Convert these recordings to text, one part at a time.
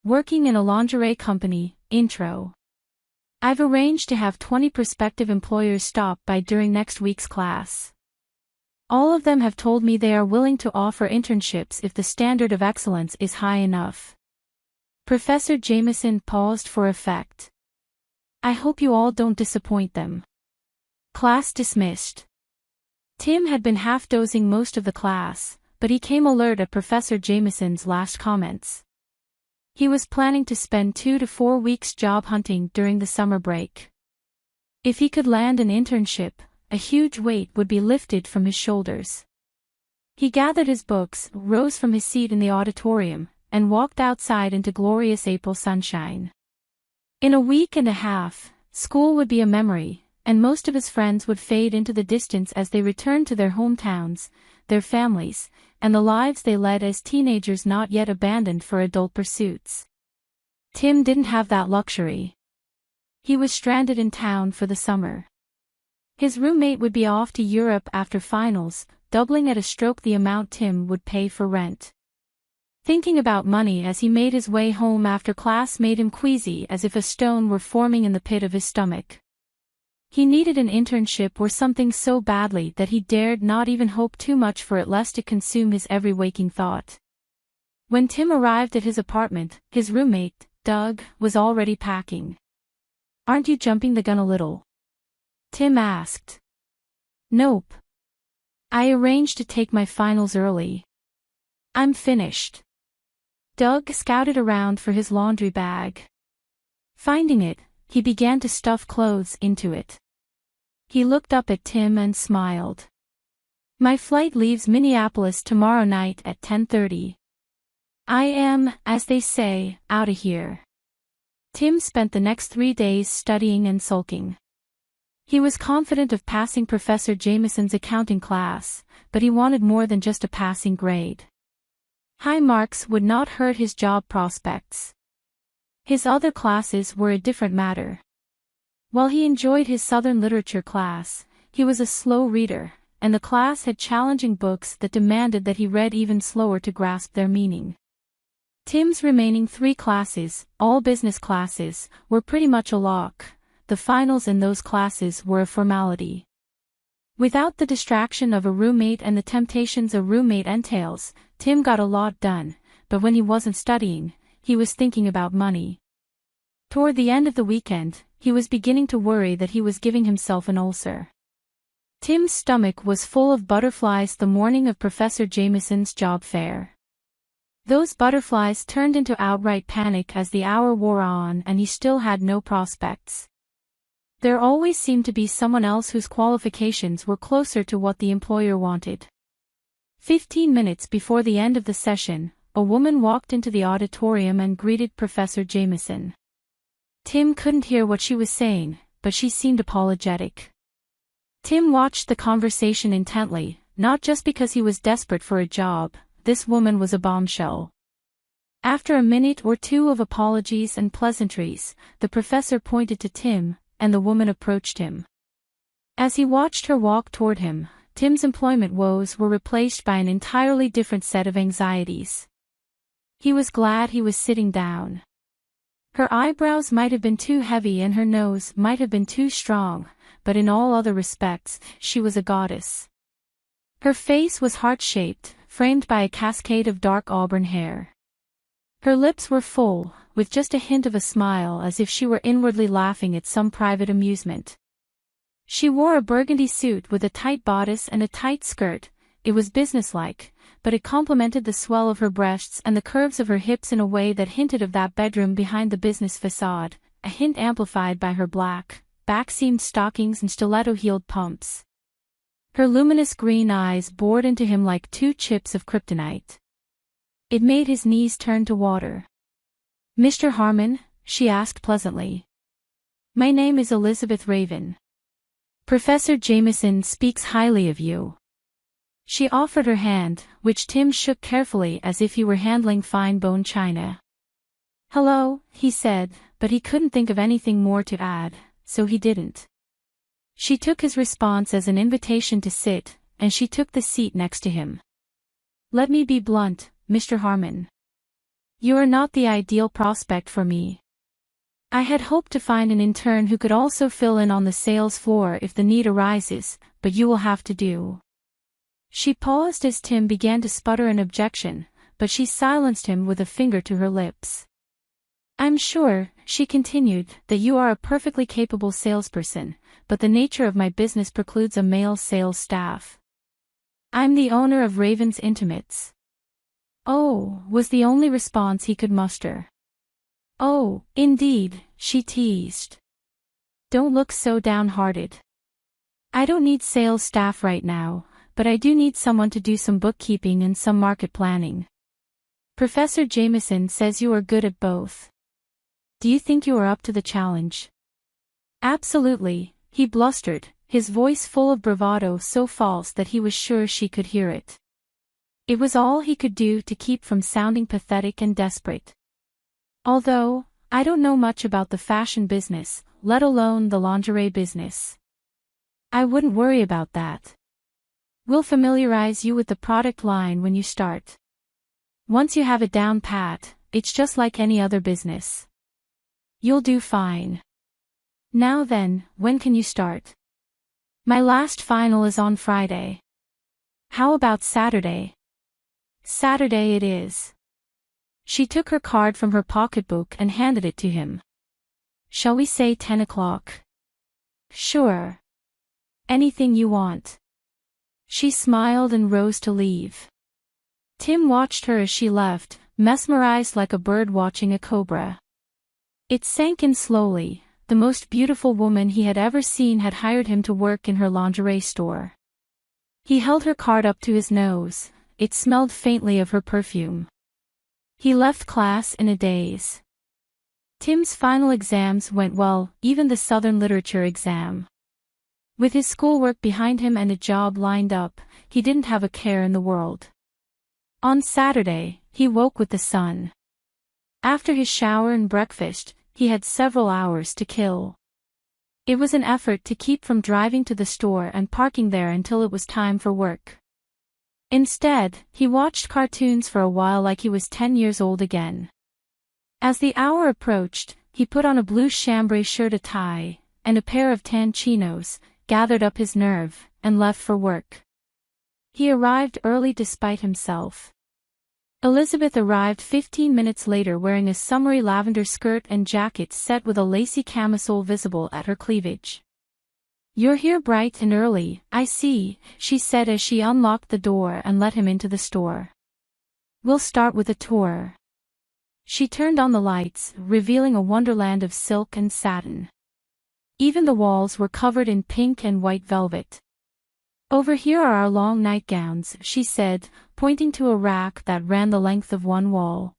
Working in a lingerie company, intro. I've arranged to have 20 prospective employers stop by during next week's class. All of them have told me they are willing to offer internships if the standard of excellence is high enough. Professor Jameson paused for effect. I hope you all don't disappoint them. Class dismissed. Tim had been half-dozing most of the class, but he came alert at Professor Jameson's last comments. He was planning to spend 2 to 4 weeks job hunting during the summer break. If he could land an internship, a huge weight would be lifted from his shoulders. He gathered his books, rose from his seat in the auditorium, and walked outside into glorious April sunshine. In a week and a half, school would be a memory, and most of his friends would fade into the distance as they returned to their hometowns, their families, and the lives they led as teenagers not yet abandoned for adult pursuits. Tim didn't have that luxury. He was stranded in town for the summer. His roommate would be off to Europe after finals, doubling at a stroke the amount Tim would pay for rent. Thinking about money as he made his way home after class made him queasy as if a stone were forming in the pit of his stomach. He needed an internship or something so badly that he dared not even hope too much for it lest it consume his every waking thought. When Tim arrived at his apartment, his roommate, Doug, was already packing. Aren't you jumping the gun a little? Tim asked. Nope. I arranged to take my finals early. I'm finished. Doug scouted around for his laundry bag. Finding it, he began to stuff clothes into it. He looked up at Tim and smiled. My flight leaves Minneapolis tomorrow night at 10:30. I am, as they say, outta here. Tim spent the next 3 days studying and sulking. He was confident of passing Professor Jameson's accounting class, but he wanted more than just a passing grade. High marks would not hurt his job prospects. His other classes were a different matter. While he enjoyed his Southern literature class, he was a slow reader, and the class had challenging books that demanded that he read even slower to grasp their meaning. Tim's remaining 3 classes, all business classes, were pretty much a lock. The finals in those classes were a formality. Without the distraction of a roommate and the temptations a roommate entails, Tim got a lot done, but when he wasn't studying, he was thinking about money. Toward the end of the weekend, he was beginning to worry that he was giving himself an ulcer. Tim's stomach was full of butterflies the morning of Professor Jameson's job fair. Those butterflies turned into outright panic as the hour wore on and he still had no prospects. There always seemed to be someone else whose qualifications were closer to what the employer wanted. 15 minutes before the end of the session, a woman walked into the auditorium and greeted Professor Jameson. Tim couldn't hear what she was saying, but she seemed apologetic. Tim watched the conversation intently, not just because he was desperate for a job. This woman was a bombshell. After a minute or two of apologies and pleasantries, the professor pointed to Tim, and the woman approached him. As he watched her walk toward him, Tim's employment woes were replaced by an entirely different set of anxieties. He was glad he was sitting down. Her eyebrows might have been too heavy and her nose might have been too strong, but in all other respects, she was a goddess. Her face was heart-shaped, framed by a cascade of dark auburn hair. Her lips were full, with just a hint of a smile as if she were inwardly laughing at some private amusement. She wore a burgundy suit with a tight bodice and a tight skirt. It was businesslike, but it complemented the swell of her breasts and the curves of her hips in a way that hinted of that bedroom behind the business facade, a hint amplified by her black, back-seamed stockings and stiletto-heeled pumps. Her luminous green eyes bored into him like 2 chips of kryptonite. It made his knees turn to water. Mr. Harmon, she asked pleasantly. My name is Elizabeth Raven. Professor Jameson speaks highly of you. She offered her hand, which Tim shook carefully as if he were handling fine bone china. Hello, he said, but he couldn't think of anything more to add, so he didn't. She took his response as an invitation to sit, and she took the seat next to him. Let me be blunt, Mr. Harmon. You are not the ideal prospect for me. I had hoped to find an intern who could also fill in on the sales floor if the need arises, but you will have to do. She paused as Tim began to sputter an objection, but she silenced him with a finger to her lips. I'm sure, she continued, that you are a perfectly capable salesperson, but the nature of my business precludes a male sales staff. I'm the owner of Raven's Intimates. Oh, was the only response he could muster. Oh, indeed, she teased. Don't look so downhearted. I don't need sales staff right now, but I do need someone to do some bookkeeping and some market planning. Professor Jameson says you are good at both. Do you think you are up to the challenge? Absolutely, he blustered, his voice full of bravado so false that he was sure she could hear it. It was all he could do to keep from sounding pathetic and desperate. Although, I don't know much about the fashion business, let alone the lingerie business. I wouldn't worry about that. We'll familiarize you with the product line when you start. Once you have it down pat, it's just like any other business. You'll do fine. Now then, when can you start? My last final is on Friday. How about Saturday? Saturday it is. She took her card from her pocketbook and handed it to him. Shall we say 10 o'clock? Sure. Anything you want. She smiled and rose to leave. Tim watched her as she left, mesmerized like a bird watching a cobra. It sank in slowly. The most beautiful woman he had ever seen had hired him to work in her lingerie store. He held her card up to his nose. It smelled faintly of her perfume. He left class in a daze. Tim's final exams went well, even the Southern Literature exam. With his schoolwork behind him and a job lined up, he didn't have a care in the world. On Saturday, he woke with the sun. After his shower and breakfast, he had several hours to kill. It was an effort to keep from driving to the store and parking there until it was time for work. Instead, he watched cartoons for a while like he was 10 years old again. As the hour approached, he put on a blue chambray shirt, a tie, and a pair of tan chinos, gathered up his nerve, and left for work. He arrived early despite himself. Elizabeth arrived 15 minutes later wearing a summery lavender skirt and jacket set with a lacy camisole visible at her cleavage. You're here bright and early, I see, she said as she unlocked the door and let him into the store. We'll start with a tour. She turned on the lights, revealing a wonderland of silk and satin. Even the walls were covered in pink and white velvet. Over here are our long nightgowns, she said, pointing to a rack that ran the length of one wall.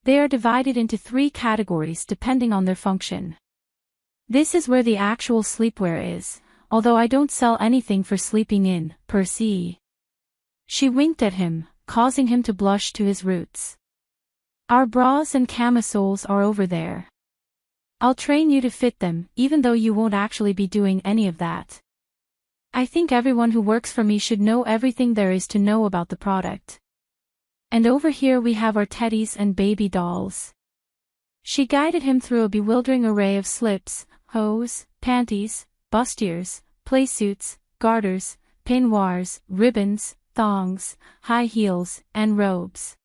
They are divided into 3 categories depending on their function. This is where the actual sleepwear is, although I don't sell anything for sleeping in, per se. She winked at him, causing him to blush to his roots. Our bras and camisoles are over there. I'll train you to fit them, even though you won't actually be doing any of that. I think everyone who works for me should know everything there is to know about the product. And over here we have our teddies and baby dolls. She guided him through a bewildering array of slips, hose, panties, bustiers, playsuits, garters, peignoirs, ribbons, thongs, high heels, and robes.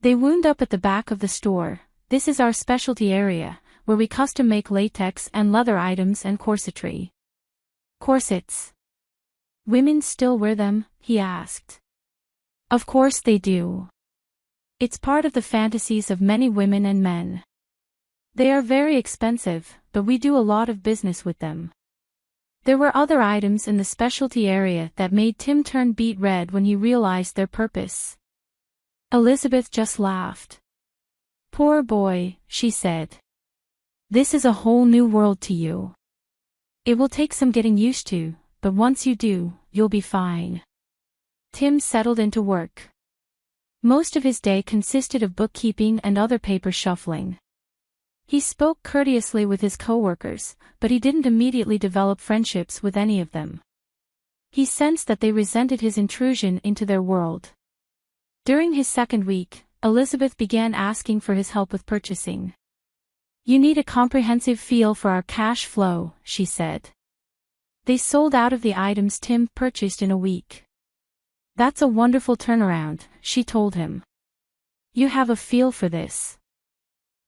They wound up at the back of the store. This is our specialty area, where we custom make latex and leather items and corsetry. Corsets. Women still wear them? He asked. Of course they do. It's part of the fantasies of many women and men. They are very expensive, but we do a lot of business with them. There were other items in the specialty area that made Tim turn beet red when he realized their purpose. Elizabeth just laughed. Poor boy, she said. This is a whole new world to you. It will take some getting used to, but once you do, you'll be fine. Tim settled into work. Most of his day consisted of bookkeeping and other paper shuffling. He spoke courteously with his coworkers, but he didn't immediately develop friendships with any of them. He sensed that they resented his intrusion into their world. During his second week, Elizabeth began asking for his help with purchasing. "You need a comprehensive feel for our cash flow," she said. They sold out of the items Tim purchased in a week. "That's a wonderful turnaround," she told him. "You have a feel for this.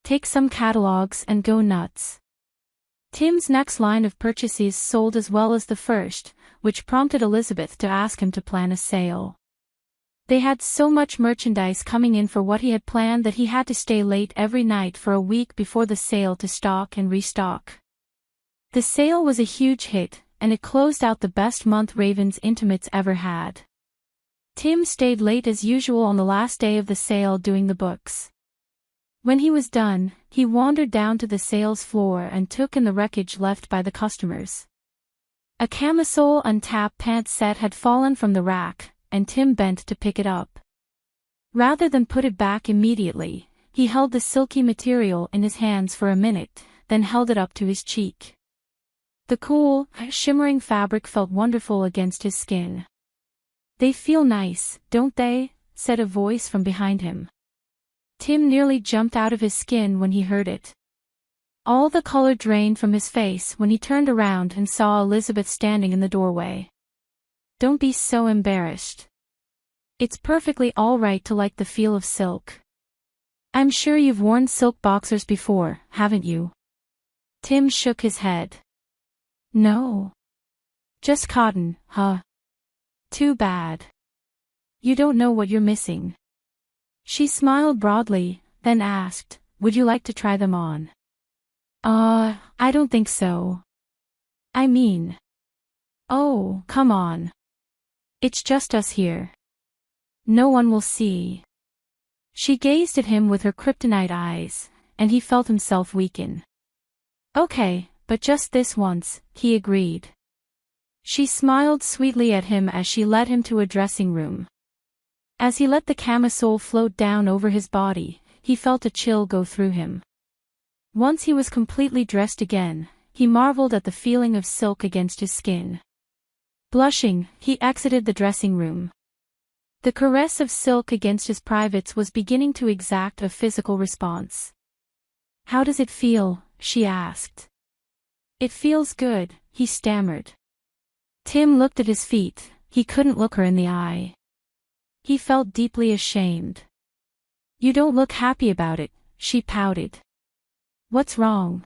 Take some catalogs and go nuts." Tim's next line of purchases sold as well as the first, which prompted Elizabeth to ask him to plan a sale. They had so much merchandise coming in for what he had planned that he had to stay late every night for a week before the sale to stock and restock. The sale was a huge hit, and it closed out the best month Raven's Intimates ever had. Tim stayed late as usual on the last day of the sale doing the books. When he was done, he wandered down to the sales floor and took in the wreckage left by the customers. A camisole and tap pants set had fallen from the rack, and Tim bent to pick it up. Rather than put it back immediately, he held the silky material in his hands for a minute, then held it up to his cheek. The cool, shimmering fabric felt wonderful against his skin. "They feel nice, don't they?" said a voice from behind him. Tim nearly jumped out of his skin when he heard it. All the color drained from his face when he turned around and saw Elizabeth standing in the doorway. "Don't be so embarrassed. It's perfectly all right to like the feel of silk. I'm sure you've worn silk boxers before, haven't you?" Tim shook his head. "No. Just cotton, huh? Too bad. You don't know what you're missing." She smiled broadly, then asked, "Would you like to try them on?" I don't think so. I mean... Oh, come on. It's just us here. No one will see." She gazed at him with her kryptonite eyes, and he felt himself weaken. "Okay, but just this once," he agreed. She smiled sweetly at him as she led him to a dressing room. As he let the camisole float down over his body, he felt a chill go through him. Once he was completely dressed again, he marveled at the feeling of silk against his skin. Blushing, he exited the dressing room. The caress of silk against his privates was beginning to exact a physical response. "How does it feel?" she asked. "It feels good," he stammered. Tim looked at his feet. He couldn't look her in the eye. He felt deeply ashamed. "You don't look happy about it," she pouted. "What's wrong?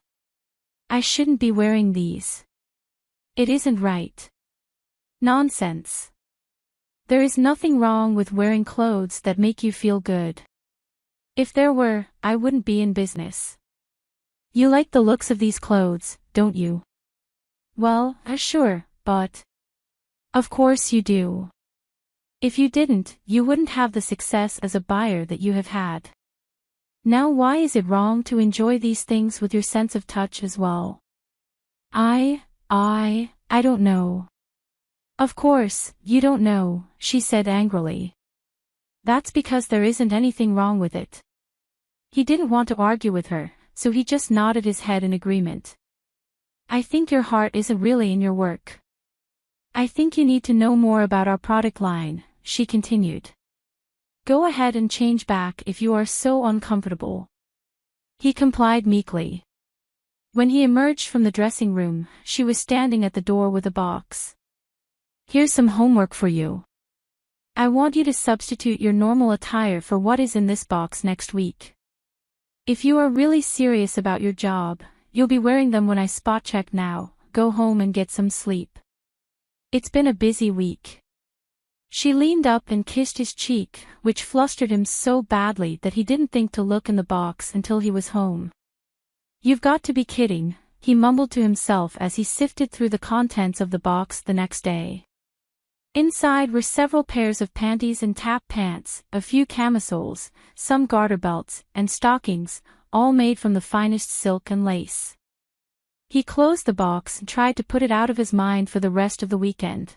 I shouldn't be wearing these. It isn't right." "Nonsense. There is nothing wrong with wearing clothes that make you feel good. If there were, I wouldn't be in business. You like the looks of these clothes, don't you?" "Well, sure, but..." "Of course you do. If you didn't, you wouldn't have the success as a buyer that you have had. Now why is it wrong to enjoy these things with your sense of touch as well?" I don't know." "Of course, you don't know," she said angrily. "That's because there isn't anything wrong with it." He didn't want to argue with her, so he just nodded his head in agreement. "I think your heart isn't really in your work. I think you need to know more about our product line," she continued. "Go ahead and change back if you are so uncomfortable." He complied meekly. When he emerged from the dressing room, she was standing at the door with a box. "Here's some homework for you. I want you to substitute your normal attire for what is in this box next week. If you are really serious about your job, you'll be wearing them when I spot check now. Go home and get some sleep. It's been a busy week." She leaned up and kissed his cheek, which flustered him so badly that he didn't think to look in the box until he was home. "You've got to be kidding," he mumbled to himself as he sifted through the contents of the box the next day. Inside were several pairs of panties and tap pants, a few camisoles, some garter belts, and stockings, all made from the finest silk and lace. He closed the box and tried to put it out of his mind for the rest of the weekend.